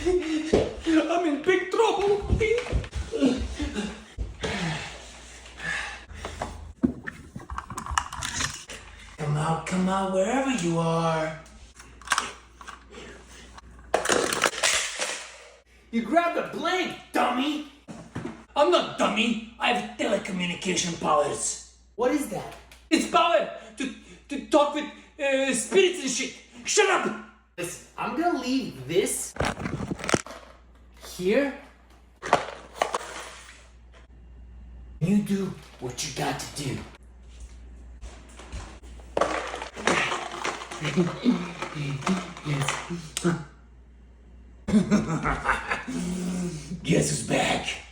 I'm in big trouble. Come out, wherever you are. You grabbed a blank, dummy. I'm not dummy. I have telecommunication powers. What is that? It's power to talk with spirits and shit. Shut up. Listen, I'm gonna leave this here. You do what you got to do. Yes. Guess who's back?